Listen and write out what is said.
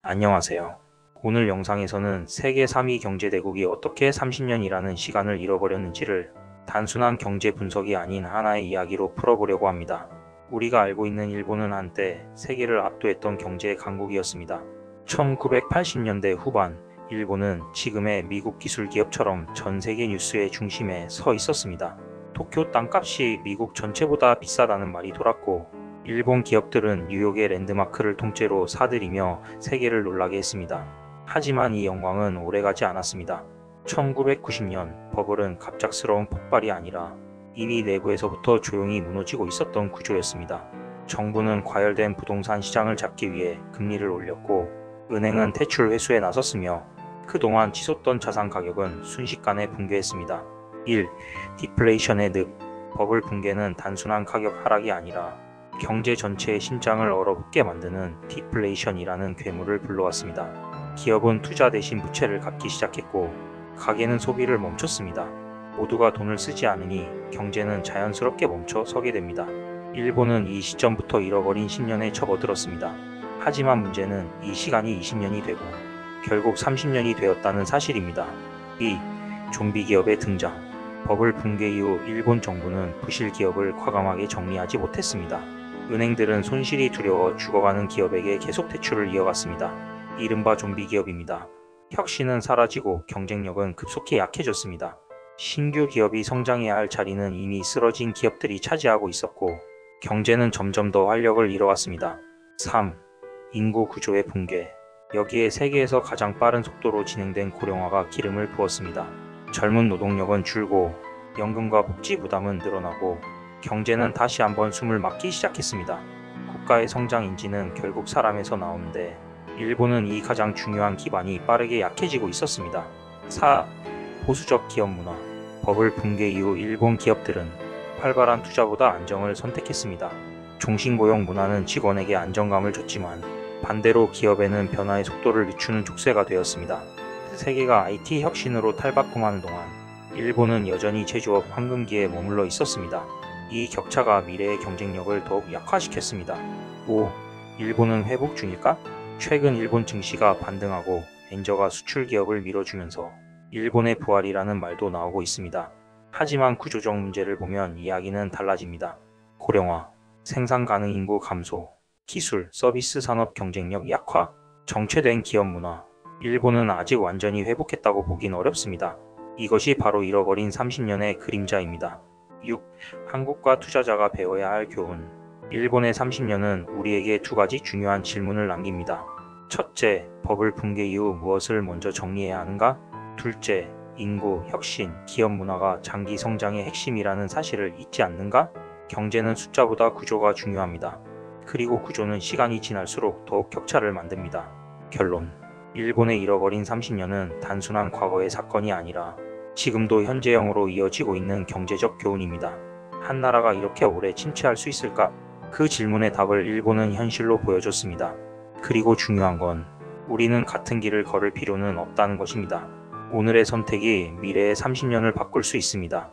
안녕하세요. 오늘 영상에서는 세계 3위 경제대국이 어떻게 30년이라는 시간을 잃어버렸는지를 단순한 경제 분석이 아닌 하나의 이야기로 풀어보려고 합니다. 우리가 알고 있는 일본은 한때 세계를 압도했던 경제 강국이었습니다. 1980년대 후반, 일본은 지금의 미국 기술 기업처럼 전 세계 뉴스의 중심에 서 있었습니다. 도쿄 땅값이 미국 전체보다 비싸다는 말이 돌았고, 일본 기업들은 뉴욕의 랜드마크를 통째로 사들이며 세계를 놀라게 했습니다. 하지만 이 영광은 오래가지 않았습니다. 1990년 버블은 갑작스러운 폭발이 아니라 이미 내부에서부터 조용히 무너지고 있었던 구조였습니다. 정부는 과열된 부동산 시장을 잡기 위해 금리를 올렸고, 은행은 대출 회수에 나섰으며 그동안 치솟던 자산 가격은 순식간에 붕괴했습니다. 1. 디플레이션의 늪. 버블 붕괴는 단순한 가격 하락이 아니라 경제 전체의 심장을 얼어붙게 만드는 디플레이션이라는 괴물을 불러왔습니다. 기업은 투자 대신 부채를 갚기 시작했고, 가게는 소비를 멈췄습니다. 모두가 돈을 쓰지 않으니 경제는 자연스럽게 멈춰 서게 됩니다. 일본은 이 시점부터 잃어버린 10년에 접어들었습니다. 하지만 문제는 이 시간이 20년이 되고 결국 30년이 되었다는 사실입니다. 2. 좀비 기업의 등장. 버블 붕괴 이후 일본 정부는 부실 기업을 과감하게 정리하지 못했습니다. 은행들은 손실이 두려워 죽어가는 기업에게 계속 대출을 이어갔습니다. 이른바 좀비 기업입니다. 혁신은 사라지고 경쟁력은 급속히 약해졌습니다. 신규 기업이 성장해야 할 자리는 이미 쓰러진 기업들이 차지하고 있었고, 경제는 점점 더 활력을 잃어갔습니다. 3. 인구 구조의 붕괴. 여기에 세계에서 가장 빠른 속도로 진행된 고령화가 기름을 부었습니다. 젊은 노동력은 줄고 연금과 복지 부담은 늘어나고 경제는 다시 한번 숨을 막기 시작했습니다. 국가의 성장 인지는 결국 사람에서 나오는데, 일본은 이 가장 중요한 기반이 빠르게 약해지고 있었습니다. 4. 보수적 기업 문화. 버블 붕괴 이후 일본 기업들은 활발한 투자보다 안정을 선택했습니다. 종신고용 문화는 직원에게 안정감을 줬지만 반대로 기업에는 변화의 속도를 늦추는 족쇄가 되었습니다. 세계가 IT 혁신으로 탈바꿈하는 동안 일본은 여전히 제조업 황금기에 머물러 있었습니다. 이 격차가 미래의 경쟁력을 더욱 약화시켰습니다. 5. 일본은 회복 중일까? 최근 일본 증시가 반등하고 엔저가 수출 기업을 밀어주면서 일본의 부활이라는 말도 나오고 있습니다. 하지만 구조적 문제를 보면 이야기는 달라집니다. 고령화, 생산 가능 인구 감소, 기술, 서비스 산업 경쟁력 약화, 정체된 기업 문화. 일본은 아직 완전히 회복했다고 보긴 어렵습니다. 이것이 바로 잃어버린 30년의 그림자입니다. 6. 한국과 투자자가 배워야 할 교훈. 일본의 30년은 우리에게 두 가지 중요한 질문을 남깁니다. 첫째, 버블 붕괴 이후 무엇을 먼저 정리해야 하는가? 둘째, 인구, 혁신, 기업 문화가 장기 성장의 핵심이라는 사실을 잊지 않는가? 경제는 숫자보다 구조가 중요합니다. 그리고 구조는 시간이 지날수록 더욱 격차를 만듭니다. 결론. 일본의 잃어버린 30년은 단순한 과거의 사건이 아니라 지금도 현재형으로 이어지고 있는 경제적 교훈입니다. 한 나라가 이렇게 오래 침체할 수 있을까? 그 질문의 답을 일본은 현실로 보여줬습니다. 그리고 중요한 건 우리는 같은 길을 걸을 필요는 없다는 것입니다. 오늘의 선택이 미래의 30년을 바꿀 수 있습니다.